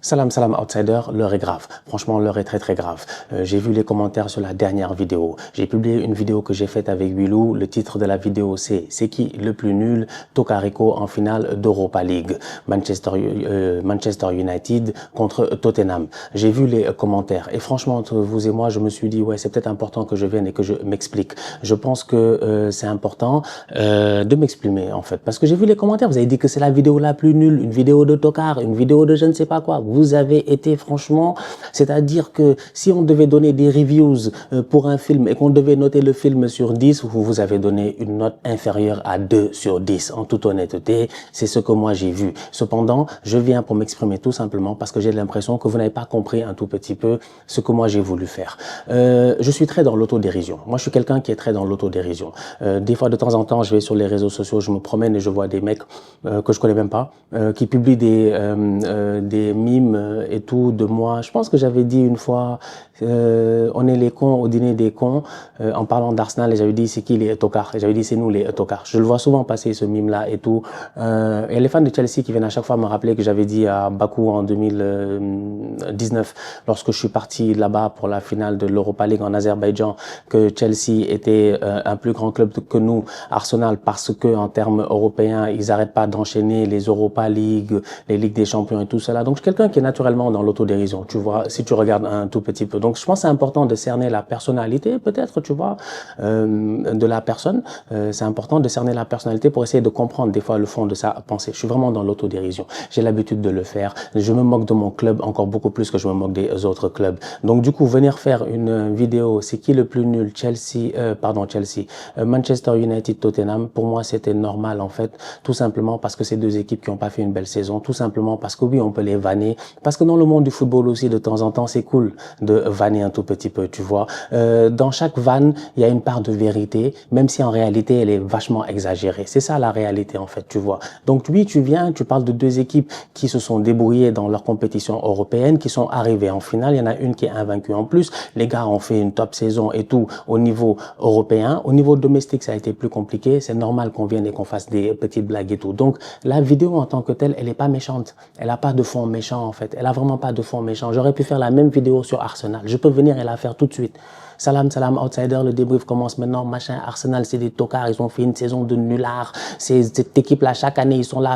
Salam salam outsider, l'heure est grave. Franchement, l'heure est très grave. J'ai vu les commentaires sur la dernière vidéo. J'ai publié une vidéo que j'ai faite avec Wilou. Le titre de la vidéo c'est qui le plus nul? Tocarico en finale d'Europa League. Manchester United contre Tottenham. J'ai vu les commentaires et franchement entre vous et moi, je me suis dit ouais, c'est peut-être important que je vienne et que je m'explique. Je pense que c'est important de m'exprimer en fait parce que j'ai vu les commentaires. Vous avez dit que c'est la vidéo la plus nulle, une vidéo de tocard, une vidéo de je ne sais pas quoi. Vous avez été franchement, c'est-à-dire que si on devait donner des reviews pour un film et qu'on devait noter le film sur 10, vous avez donné une note inférieure à 2 sur 10. En toute honnêteté, c'est ce que moi j'ai vu. Cependant, je viens pour m'exprimer tout simplement parce que j'ai l'impression que vous n'avez pas compris un tout petit peu ce que moi j'ai voulu faire. Je suis très dans l'autodérision. Moi, je suis quelqu'un qui est très dans l'autodérision. Des fois, de temps en temps, je vais sur les réseaux sociaux, je me promène et je vois des mecs que je connais même pas, qui publient des mimes et tout de moi. Je pense que j'avais dit une fois, on est les cons au dîner des cons, en parlant d'Arsenal, et j'avais dit c'est qui les tocards, et j'avais dit c'est nous les tocards. Je le vois souvent passer ce mime là et tout. Et les fans de Chelsea qui viennent à chaque fois me rappeler que j'avais dit à Bakou en 2019, lorsque je suis parti là-bas pour la finale de l'Europa League en Azerbaïdjan, que Chelsea était un plus grand club que nous, Arsenal, parce que en termes européens, ils arrêtent pas d'enchaîner les Europa League, les Ligues des Champions et tout cela. Donc je suis quelqu'un qui est naturellement dans l'autodérision, tu vois, si tu regardes un tout petit peu. Donc je pense que c'est important de cerner la personnalité, peut-être, tu vois, de la personne. C'est important de cerner la personnalité pour essayer de comprendre des fois le fond de sa pensée. Je suis vraiment dans l'autodérision. J'ai l'habitude de le faire. Je me moque de mon club encore beaucoup plus que je me moque des autres clubs. Donc du coup, venir faire une vidéo, c'est qui le plus nul? Manchester United, Tottenham, pour moi c'était normal en fait, tout simplement parce que c'est deux équipes qui n'ont pas fait une belle saison, tout simplement parce que oui, on peut les vanner, parce que dans le monde du football aussi, de temps en temps, c'est cool de vanner un tout petit peu, tu vois. Dans chaque vanne, il y a une part de vérité, même si en réalité, elle est vachement exagérée. C'est ça la réalité, en fait, tu vois. Donc, oui, tu viens, tu parles de deux équipes qui se sont débrouillées dans leur compétition européenne, qui sont arrivées en finale. Il y en a une qui est invaincue en plus. Les gars ont fait une top saison et tout au niveau européen. Au niveau domestique, ça a été plus compliqué. C'est normal qu'on vienne et qu'on fasse des petites blagues et tout. Donc, la vidéo en tant que telle, elle est pas méchante. Elle a pas de fond méchant, en fait. Elle a vraiment pas de fond méchant. J'aurais pu faire la même vidéo sur Arsenal. Je peux venir et la faire tout de suite. Salam outsider, le débrief commence maintenant, machin, Arsenal c'est des tocards, ils ont fait une saison de nullards, cette équipe là chaque année ils sont là à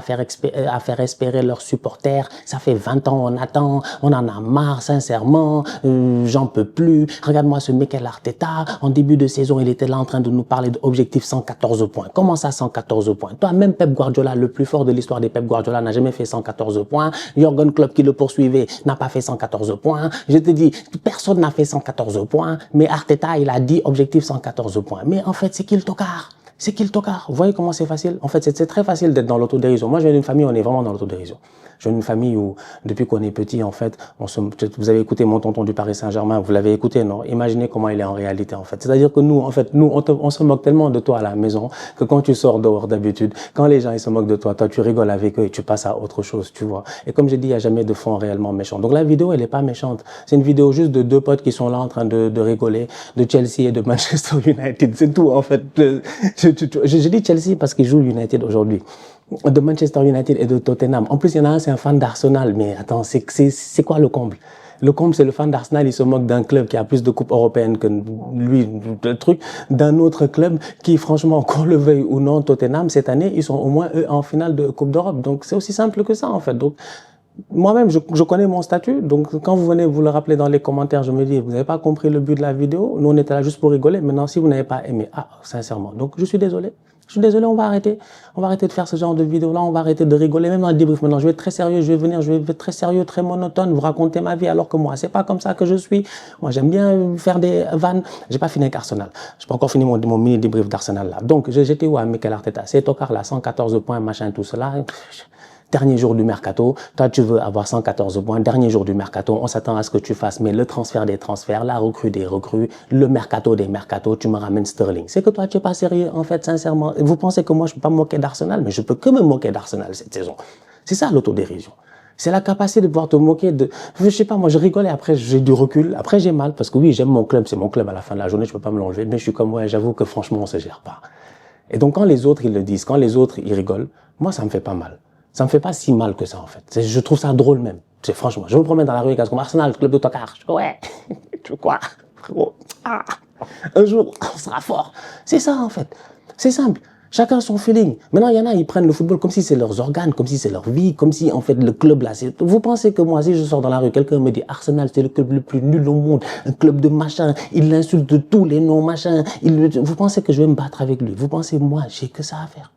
faire espérer leurs supporters, ça fait 20 ans on attend, on en a marre sincèrement, j'en peux plus, regarde-moi ce Mikel Arteta, en début de saison il était là en train de nous parler d'objectif 114 points, comment ça 114 points? Toi même Pep Guardiola, le plus fort de l'histoire des Pep Guardiola n'a jamais fait 114 points, Jürgen Klopp qui le poursuivait n'a pas fait 114 points, je te dis, personne n'a fait 114 points, mais Arteta, il a dit objectif 114 points. Mais en fait, c'est qui le tocard? C'est qui le tocard? Vous voyez comment c'est facile? En fait, c'est très facile d'être dans l'autodérision. Moi, je viens d'une famille où on est vraiment dans l'autodérision. Je viens d'une famille où, depuis qu'on est petit, en fait, vous avez écouté mon tonton du Paris Saint-Germain, vous l'avez écouté, non? Imaginez comment il est en réalité, en fait. C'est-à-dire que nous, en fait, on se moque tellement de toi à la maison que quand tu sors dehors d'habitude, quand les gens, ils se moquent de toi, toi, tu rigoles avec eux et tu passes à autre chose, tu vois. Et comme je dis, il n'y a jamais de fond réellement méchant. Donc la vidéo, elle est pas méchante. C'est une vidéo juste de deux potes qui sont là en train de rigoler, de Chelsea et de Manchester United. C'est tout, en fait. Je dis Chelsea parce qu'ils jouent United aujourd'hui. De Manchester United et de Tottenham. En plus, il y en a un, c'est un fan d'Arsenal. Mais attends, c'est quoi le comble? Le comble, c'est le fan d'Arsenal, il se moque d'un club qui a plus de coupes européennes que lui, le truc, d'un autre club qui, franchement, qu'on le veuille ou non, Tottenham, cette année, ils sont au moins, eux, en finale de Coupe d'Europe. Donc, c'est aussi simple que ça, en fait. Donc, moi-même, je connais mon statut. Donc, quand vous venez vous le rappeler dans les commentaires, je me dis, vous n'avez pas compris le but de la vidéo. Nous, on était là juste pour rigoler. Maintenant, si vous n'avez pas aimé, sincèrement. Donc, je suis désolé. Je suis désolé, on va arrêter. On va arrêter de faire ce genre de vidéo-là. On va arrêter de rigoler. Même dans le débrief, maintenant, je vais être très sérieux. Je vais être très sérieux, très monotone, vous raconter ma vie. Alors que moi, c'est pas comme ça que je suis. Moi, j'aime bien faire des vannes. J'ai pas fini avec Arsenal. J'ai pas encore fini mon mini débrief d'Arsenal, là. Donc, j'étais où à Mikel Arteta? C'est tocard, là, 114 points, machin, tout cela. Dernier jour du mercato, toi tu veux avoir 114 points, dernier jour du mercato, on s'attend à ce que tu fasses, mais le transfert des transferts, la recrue des recrues, le mercato des mercatos, tu me ramènes Sterling. C'est que toi tu es pas sérieux en fait, sincèrement. Vous pensez que moi je peux pas me moquer d'Arsenal, mais je peux que me moquer d'Arsenal cette saison. C'est ça l'autodérision. C'est la capacité de pouvoir te moquer de, je sais pas, moi je rigole et après j'ai du recul, après j'ai mal, parce que oui j'aime mon club, c'est mon club à la fin de la journée, je peux pas me l'enlever, mais je suis comme ouais, j'avoue que franchement on se gère pas. Et donc quand les autres ils le disent, quand les autres ils rigolent, moi ça me fait pas mal. Ça me fait pas si mal que ça, en fait. Je trouve ça drôle même. C'est franchement, je me promène dans la rue, comme Arsenal, club de tocard. Je dis, ouais, tu veux quoi, frérot? Ah, un jour, on sera fort. C'est ça, en fait. C'est simple. Chacun son feeling. Maintenant, il y en a, ils prennent le football comme si c'est leurs organes, comme si c'est leur vie, comme si, en fait, le club là, c'est... Vous pensez que moi, si je sors dans la rue, quelqu'un me dit Arsenal, c'est le club le plus nul au monde, un club de machin, il l'insulte de tous les noms, machin. Vous pensez que je vais me battre avec lui? Vous pensez, moi, j'ai que ça à faire?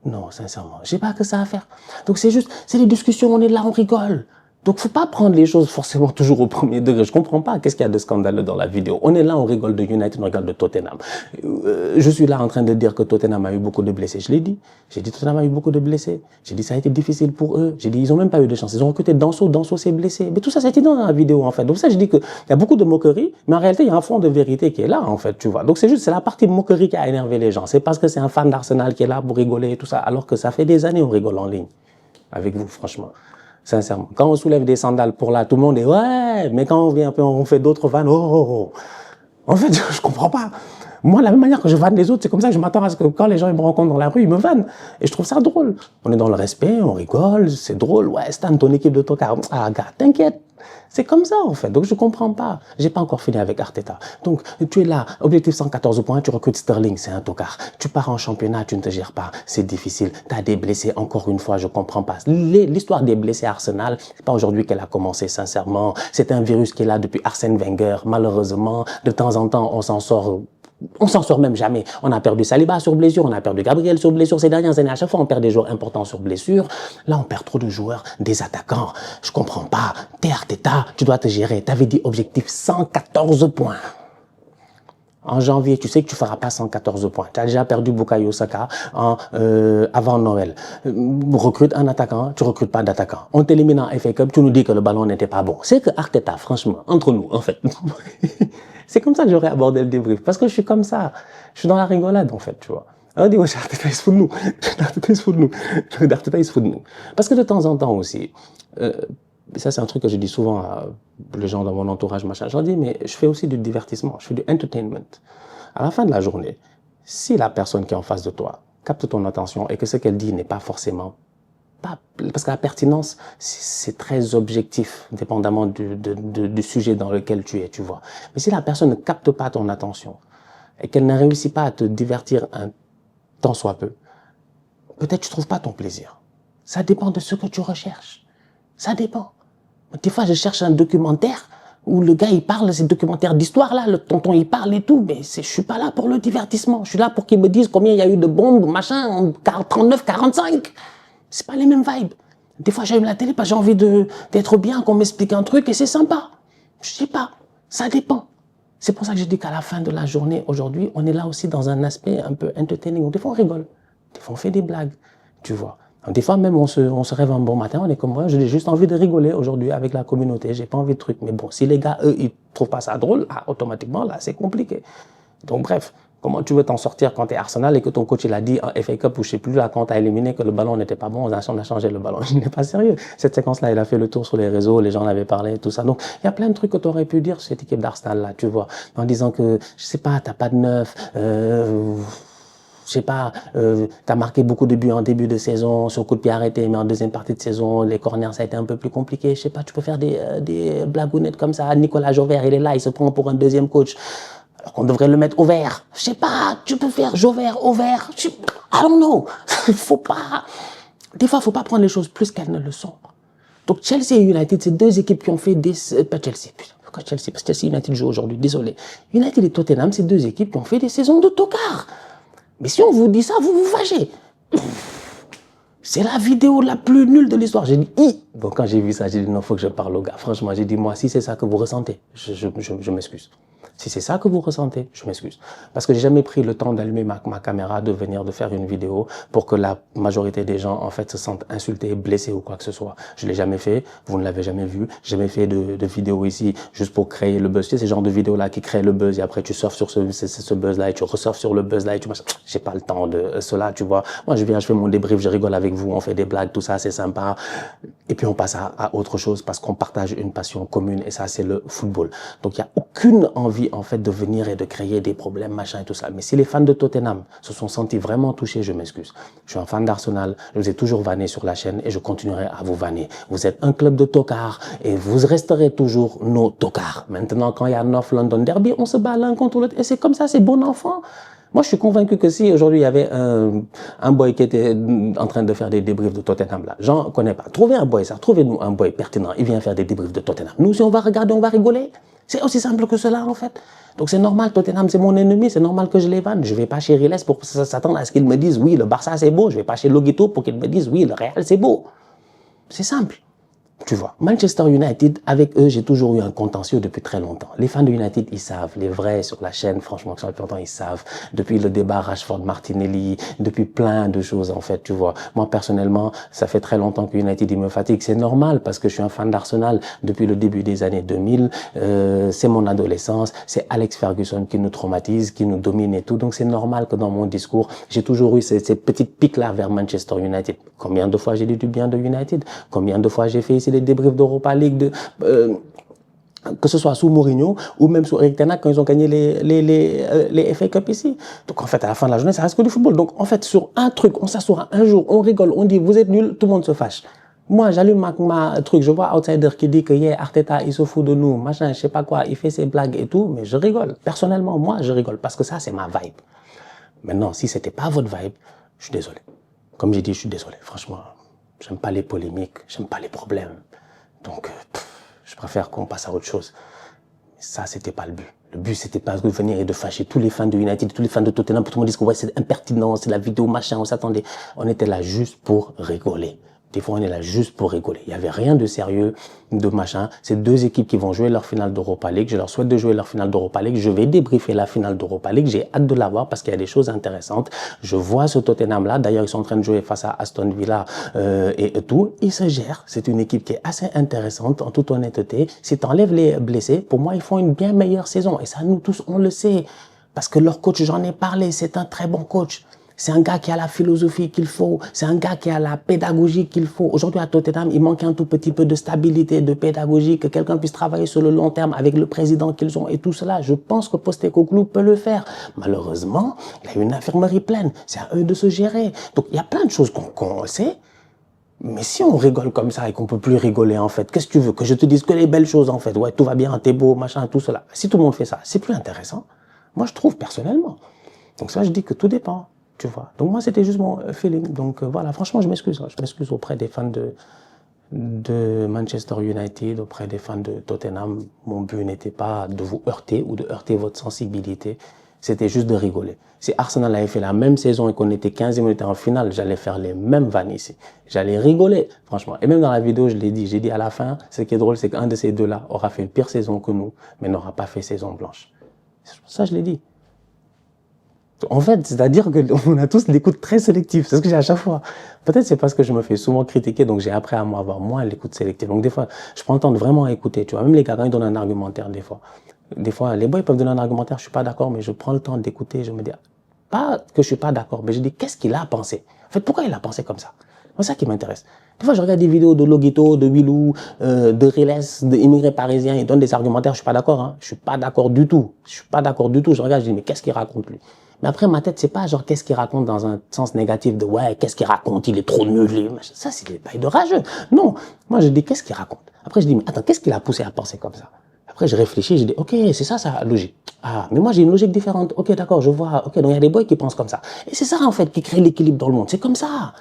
Non, sincèrement, j'ai pas que ça à faire. Donc c'est juste, c'est des discussions, on est là, on rigole. Donc faut pas prendre les choses forcément toujours au premier degré. Je comprends pas qu'est-ce qu'il y a de scandaleux dans la vidéo. On est là, on rigole de United, on rigole de Tottenham. Je suis là en train de dire que Tottenham a eu beaucoup de blessés. Je l'ai dit. J'ai dit Tottenham a eu beaucoup de blessés. J'ai dit ça a été difficile pour eux. J'ai dit ils ont même pas eu de chance. Ils ont recruté Danso s'est blessé. Mais tout ça, c'était dans la vidéo en fait. Donc ça, je dis que il y a beaucoup de moqueries, mais en réalité, il y a un fond de vérité qui est là en fait, tu vois. Donc c'est juste, c'est la partie moquerie qui a énervé les gens. C'est parce que c'est un fan d'Arsenal qui est là pour rigoler et tout ça, alors que ça fait des années on rigole en ligne avec vous, franchement. Sincèrement. Quand on soulève des sandales pour là, tout le monde est ouais, mais quand on vient un peu, on fait d'autres vannes, oh. En fait, je comprends pas. Moi, la même manière que je vanne les autres, c'est comme ça que je m'attends à ce que quand les gens ils me rencontrent dans la rue, ils me vannent. Et je trouve ça drôle. On est dans le respect, on rigole, c'est drôle. Ouais, Stan, ton équipe de tocard. Ah, gars, t'inquiète. C'est comme ça, en fait. Donc, je comprends pas. J'ai pas encore fini avec Arteta. Donc, tu es là, objectif 114 points, tu recrutes Sterling, c'est un tocard. Tu pars en championnat, tu ne te gères pas, c'est difficile. T'as des blessés, encore une fois, je comprends pas. L'histoire des blessés à Arsenal, c'est pas aujourd'hui qu'elle a commencé, sincèrement. C'est un virus qui est là depuis Arsène Wenger. Malheureusement, de temps en temps, on s'en sort même jamais. On a perdu Saliba sur blessure, on a perdu Gabriel sur blessure ces dernières années. À chaque fois, on perd des joueurs importants sur blessure. Là, on perd trop de joueurs, des attaquants. Je comprends pas. T'es Arteta, tu dois te gérer. T'avais dit objectif 114 points. En janvier, tu sais que tu feras pas 114 points. Tu as déjà perdu Bukayo Saka avant Noël. Recrute un attaquant, tu recrutes pas d'attaquant. On t'élimine en FA Cup, tu nous dis que le ballon n'était pas bon. C'est que Arteta, franchement, entre nous, en fait. C'est comme ça que j'aurais abordé le débrief. Parce que je suis comme ça. Je suis dans la rigolade, en fait, tu vois. On dit, ouais, Arteta, il se fout de nous. Arteta, il se fout de nous. Arteta, il se fout de nous. Parce que de temps en temps aussi, ça, c'est un truc que je dis souvent à les gens dans mon entourage, machin. Je leur dis, mais je fais aussi du divertissement. Je fais du entertainment. À la fin de la journée, si la personne qui est en face de toi capte ton attention et que ce qu'elle dit n'est pas forcément parce que la pertinence, c'est très objectif, dépendamment du sujet dans lequel tu es, tu vois. Mais si la personne ne capte pas ton attention et qu'elle ne réussit pas à te divertir un tant soit peu, peut-être tu trouves pas ton plaisir. Ça dépend de ce que tu recherches. Ça dépend. Des fois, je cherche un documentaire où le gars, il parle, c'est documentaire d'histoire, là, le tonton, il parle et tout, mais je suis pas là pour le divertissement. Je suis là pour qu'il me dise combien il y a eu de bombes, machin, en 39, 45. C'est pas les mêmes vibes. Des fois, j'aime la télé parce que j'ai envie d'être bien, qu'on m'explique un truc et c'est sympa. Je sais pas. Ça dépend. C'est pour ça que je dis qu'à la fin de la journée, aujourd'hui, on est là aussi dans un aspect un peu entertaining. Des fois, on rigole. Des fois, on fait des blagues. Tu vois. Des fois, même, on se rêve un bon matin, on est comme moi, j'ai juste envie de rigoler aujourd'hui avec la communauté. J'ai pas envie de trucs. Mais bon, si les gars, eux, ils trouvent pas ça drôle, automatiquement, là, c'est compliqué. Donc, bref. Comment tu veux t'en sortir quand tu es Arsenal et que ton coach il a dit en FA Cup ou je sais plus là quand tu as éliminé que le ballon n'était pas bon, on a changé le ballon. Il n'est pas sérieux. Cette séquence-là, il a fait le tour sur les réseaux, les gens en avaient parlé, tout ça. Donc, il y a plein de trucs que tu aurais pu dire sur cette équipe d'Arsenal là, tu vois, en disant que, je sais pas, t'as pas de neuf, je sais pas, t'as marqué beaucoup de buts en début de saison, sur coup de pied arrêté, mais en deuxième partie de saison, les corners, ça a été un peu plus compliqué. Je sais pas, tu peux faire des blagounettes comme ça. Nicolas Jauvert, il est là, il se prend pour un deuxième coach. Alors qu'on devrait le mettre au vert. Je sais pas, tu peux faire Jauvert au vert. I don't know. Faut pas. Des fois, faut pas prendre les choses plus qu'elles ne le sont. Donc, Chelsea et United, c'est deux équipes qui ont fait des, pas Chelsea. Pourquoi Chelsea? Parce que Chelsea United joue aujourd'hui. Désolé. United et Tottenham, c'est deux équipes qui ont fait des saisons de tocard. Mais si on vous dit ça, vous vous fâchez. C'est la vidéo la plus nulle de l'histoire. J'ai dit, donc quand j'ai vu ça, j'ai dit, non, faut que je parle au gars. Franchement, j'ai dit, moi, si c'est ça que vous ressentez, je m'excuse. Si c'est ça que vous ressentez, je m'excuse. Parce que j'ai jamais pris le temps d'allumer ma caméra, de faire une vidéo pour que la majorité des gens, en fait, se sentent insultés, blessés ou quoi que ce soit. Je l'ai jamais fait. Vous ne l'avez jamais vu. J'ai jamais fait de vidéo ici juste pour créer le buzz. Tu sais, ces genres de vidéos-là qui créent le buzz et après tu surfes sur ce buzz-là et tu ressurfes sur le buzz-là et tu j'ai pas le temps de cela, tu vois. Moi, je fais mon débrief, je rigole avec vous, on fait des blagues, tout ça, c'est sympa. Et puis on passe à autre chose parce qu'on partage une passion commune et ça, c'est le football. Donc, il y a aucune envie envie, en fait, de venir et de créer des problèmes, machin et tout ça. Mais si les fans de Tottenham se sont sentis vraiment touchés, je m'excuse. Je suis un fan d'Arsenal, je vous ai toujours vanné sur la chaîne et je continuerai à vous vanner. Vous êtes un club de tocards et vous resterez toujours nos tocards. Maintenant, quand il y a North London Derby, on se bat l'un contre l'autre et c'est comme ça, c'est bon enfant. Moi, je suis convaincu que si aujourd'hui il y avait un boy qui était en train de faire des débriefs de Tottenham, là, j'en connais pas. Trouvez un boy, ça, trouvez-nous un boy pertinent, il vient faire des débriefs de Tottenham. Nous, si on va regarder, on va rigoler. C'est aussi simple que cela, en fait. Donc c'est normal, Tottenham, c'est mon ennemi, c'est normal que je les vanne. Je vais pas chez Riles pour s'attendre à ce qu'ils me disent, oui, le Barça, c'est beau. Je vais pas chez Logito pour qu'ils me disent, oui, le Real, c'est beau. C'est simple. Tu vois, Manchester United, avec eux, j'ai toujours eu un contentieux depuis très longtemps. Les fans de United, ils savent. Les vrais sur la chaîne, franchement, qui sont depuis longtemps, ils savent. Depuis le débat Rashford-Martinelli, depuis plein de choses, en fait, tu vois. Moi, personnellement, ça fait très longtemps que United, il me fatigue. C'est normal, parce que je suis un fan d'Arsenal depuis le début des années 2000. C'est mon adolescence. C'est Alex Ferguson qui nous traumatise, qui nous domine et tout. Donc, c'est normal que dans mon discours, j'ai toujours eu ces petites piques-là vers Manchester United. Combien de fois j'ai dit du bien de United? Combien de fois j'ai fait ici des débriefs d'Europa League, que ce soit sous Mourinho ou même sous Eric Ten Hag quand ils ont gagné les FA Cup ici. Donc en fait, à la fin de la journée, ça reste que du football. Donc en fait, sur un truc, on s'assoit un jour, on rigole, on dit vous êtes nuls, tout le monde se fâche. Moi, j'allume ma truc, je vois Outsider qui dit que Arteta, il se fout de nous, machin, je sais pas quoi, il fait ses blagues et tout, mais je rigole. Personnellement, moi, je rigole parce que ça, c'est ma vibe. Maintenant, si c'était pas votre vibe, je suis désolé. Comme j'ai dit, je suis désolé. Franchement, j'aime pas les polémiques, j'aime pas les problèmes. Donc, je préfère qu'on passe à autre chose. Mais ça, c'était pas le but. Le but, c'était pas de venir et de fâcher tous les fans de United, tous les fans de Tottenham, pour tout le monde dire que ouais, c'est impertinent, c'est la vidéo, machin, on s'attendait. On était là juste pour rigoler. Des fois, on est là juste pour rigoler. Il y avait rien de sérieux, de machin. C'est deux équipes qui vont jouer leur finale d'Europa League. Je leur souhaite de jouer leur finale d'Europa League. Je vais débriefer la finale d'Europa League. J'ai hâte de la voir parce qu'il y a des choses intéressantes. Je vois ce Tottenham-là. D'ailleurs, ils sont en train de jouer face à Aston Villa et tout. Ils se gèrent. C'est une équipe qui est assez intéressante, en toute honnêteté. Si tu enlèves les blessés, pour moi, ils font une bien meilleure saison. Et ça, nous tous, on le sait. Parce que leur coach, j'en ai parlé, c'est un très bon coach. C'est un gars qui a la philosophie qu'il faut. C'est un gars qui a la pédagogie qu'il faut. Aujourd'hui, à Tottenham, il manque un tout petit peu de stabilité, de pédagogie, que quelqu'un puisse travailler sur le long terme avec le président qu'ils ont et tout cela. Je pense que Postecoglou peut le faire. Malheureusement, il y a une infirmerie pleine. C'est à eux de se gérer. Donc, il y a plein de choses qu'on sait. Mais si on rigole comme ça et qu'on peut plus rigoler, en fait, qu'est-ce que tu veux? Que je te dise que les belles choses, en fait. Ouais, tout va bien, t'es beau, machin, tout cela. Si tout le monde fait ça, c'est plus intéressant. Moi, je trouve, personnellement. Donc ça, je dis que tout dépend. Tu vois. Donc moi, c'était juste mon feeling. Donc voilà, franchement, je m'excuse. Je m'excuse auprès des fans de Manchester United, auprès des fans de Tottenham. Mon but n'était pas de vous heurter ou de heurter votre sensibilité. C'était juste de rigoler. Si Arsenal avait fait la même saison et qu'on était 15e, on était en finale, j'allais faire les mêmes vannes ici. J'allais rigoler, franchement. Et même dans la vidéo, je l'ai dit. J'ai dit à la fin, ce qui est drôle, c'est qu'un de ces deux-là aura fait une pire saison que nous, mais n'aura pas fait saison blanche. Ça, je l'ai dit. En fait, c'est-à-dire qu'on a tous l'écoute très sélective. C'est ce que j'ai à chaque fois. Peut-être c'est parce que je me fais souvent critiquer, donc j'ai appris à moi avoir moins l'écoute sélective. Donc des fois, je prends le temps de vraiment écouter. Tu vois, même les gars, quand ils donnent un argumentaire, des fois, les boys peuvent donner un argumentaire, je suis pas d'accord, mais je prends le temps d'écouter. Je me dis, pas que je suis pas d'accord, mais je dis, qu'est-ce qu'il a pensé? En fait, pourquoi il a pensé comme ça? C'est ça qui m'intéresse. Des fois, je regarde des vidéos de Logito, de Willou, de Riles, d'immigrés parisiens, ils donnent des argumentaires, je suis pas d'accord, hein. Je suis pas d'accord du tout. Je suis pas d'accord du tout. Je regarde, je dis, mais qu'est-ce qu'il raconte, lui? Mais après, ma tête, c'est pas genre, qu'est-ce qu'il raconte dans un sens négatif de, ouais, qu'est-ce qu'il raconte? Il est trop nul. Ça, c'est des bails de rageux. Non. Moi, je dis, qu'est-ce qu'il raconte? Après, je dis, mais attends, qu'est-ce qui l'a poussé à penser comme ça? Après, je réfléchis, je dis, ok, c'est ça, sa logique. Ah, mais moi, j'ai une logique différente. Ok, d'accord, je vois. Ok, donc il y a des boys qui pensent comme ça. Et c'est ça, en fait, qui crée l'équilibre dans le monde. C'est comme ça.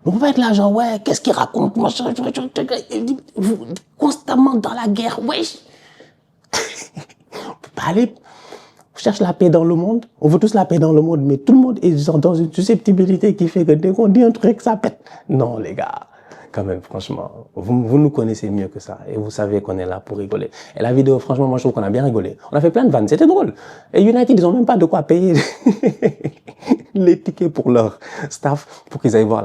On peut pas être là, genre, ouais, qu'est-ce qu'il raconte? Moi, constamment dans la guerre, wesh. On peut pas aller. On cherche la paix dans le monde. On veut tous la paix dans le monde, mais tout le monde est dans une susceptibilité qui fait que dès qu'on dit un truc, ça pète. Non, les gars. Quand même, franchement, vous nous connaissez mieux que ça et vous savez qu'on est là pour rigoler. Et la vidéo, franchement, moi je trouve qu'on a bien rigolé. On a fait plein de vannes, c'était drôle. Et United, ils ont même pas de quoi payer les tickets pour leur staff pour qu'ils aillent voir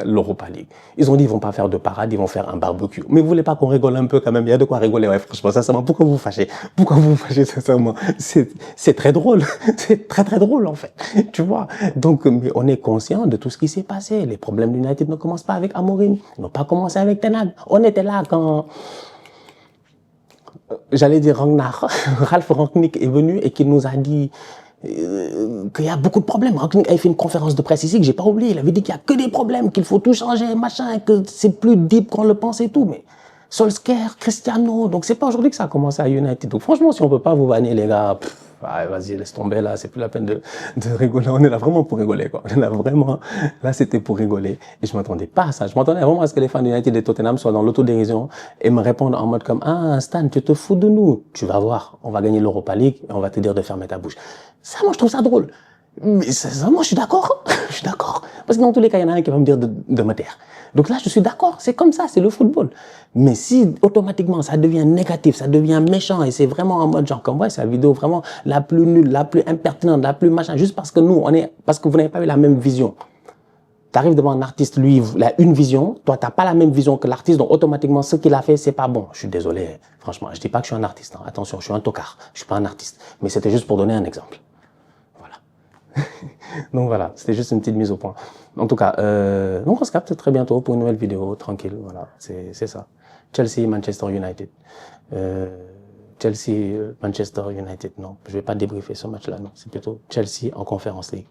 l'Europa League. Ils ont dit ils vont pas faire de parade, ils vont faire un barbecue. Mais vous voulez pas qu'on rigole un peu quand même? Il y a de quoi rigoler, ouais, franchement, sincèrement. Pourquoi vous vous fâchez? Pourquoi vous vous fâchez, sincèrement? C'est très drôle. C'est très très drôle, en fait. Tu vois? Donc, mais on est conscient de tout ce qui s'est passé. Les problèmes d'United ne commencent pas avec Amorim. Ils n'ont pas commencé avec Ten Hag. On était là quand j'allais dire Ragnar, Ralf Rangnick est venu et qu'il nous a dit qu'il y a beaucoup de problèmes. Rangnick avait fait une conférence de presse ici que j'ai pas oublié. Il avait dit qu'il y a que des problèmes, qu'il faut tout changer, machin, que c'est plus deep qu'on le pense et tout. Mais Solskjaer, Cristiano, donc c'est pas aujourd'hui que ça a commencé à United. Donc franchement, si on peut pas vous vanner, les gars, vas-y, laisse tomber là, c'est plus la peine de rigoler. On est là vraiment pour rigoler, quoi. On est là vraiment, là c'était pour rigoler. Et je m'attendais pas à ça. Je m'attendais vraiment à ce que les fans de United et Tottenham soient dans l'autodérision et me répondent en mode comme, ah, Stan, tu te fous de nous. Tu vas voir, on va gagner l'Europa League et on va te dire de fermer ta bouche. Ça, moi, je trouve ça drôle. Mais ça, moi, je suis d'accord. Je suis d'accord. Parce que dans tous les cas, il y en a un qui va me dire de me taire. Donc là, je suis d'accord. C'est comme ça, c'est le football. Mais si automatiquement ça devient négatif, ça devient méchant et c'est vraiment en mode genre comme ouais, c'est la vidéo vraiment la plus nulle, la plus impertinente, la plus machin, juste parce que nous, parce que vous n'avez pas eu la même vision. Tu arrives devant un artiste, lui, il a une vision, toi, tu n'as pas la même vision que l'artiste, donc automatiquement, ce qu'il a fait, c'est pas bon. Je suis désolé, franchement, je dis pas que je suis un artiste. Hein. Attention, je suis un tocard, je suis pas un artiste. Mais c'était juste pour donner un exemple. Donc voilà, c'était juste une petite mise au point. En tout cas, donc on se capte très bientôt pour une nouvelle vidéo, tranquille, voilà, c'est ça. Chelsea, Manchester United. Chelsea, Manchester United, non, je vais pas débriefer ce match-là, non, c'est plutôt Chelsea en Conference League,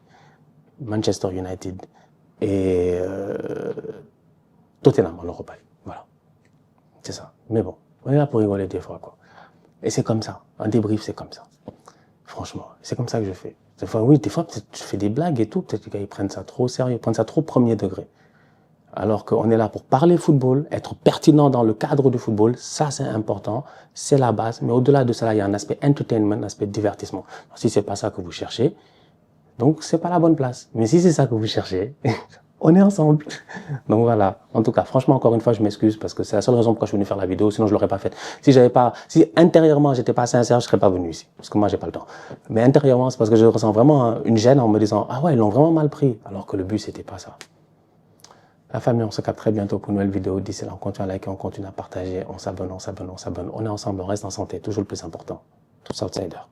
Manchester United et Tottenham en Europa League, voilà, c'est ça. Mais bon, on est là pour rigoler des fois, quoi. Et c'est comme ça, un débrief, c'est comme ça. Franchement, c'est comme ça que je fais. Des fois, oui, des fois, peut-être je fais des blagues et tout, peut-être qu'ils prennent ça trop au sérieux, ils prennent ça trop premier degré. Alors qu'on est là pour parler football, être pertinent dans le cadre du football, ça c'est important, c'est la base. Mais au-delà de ça, il y a un aspect entertainment, un aspect divertissement. Alors, si c'est pas ça que vous cherchez, donc c'est pas la bonne place. Mais si c'est ça que vous cherchez, on est ensemble. Donc voilà. En tout cas, franchement, encore une fois, je m'excuse parce que c'est la seule raison pourquoi je suis venu faire la vidéo, sinon je l'aurais pas faite. Si intérieurement j'étais pas sincère, je serais pas venu ici. Parce que moi, j'ai pas le temps. Mais intérieurement, c'est parce que je ressens vraiment une gêne en me disant, ah ouais, ils l'ont vraiment mal pris. Alors que le but, c'était pas ça. La famille, on se capte très bientôt pour une nouvelle vidéo. D'ici là, on continue à liker, on continue à partager, on s'abonne. On est ensemble, on reste en santé, toujours le plus important. Tous outsiders.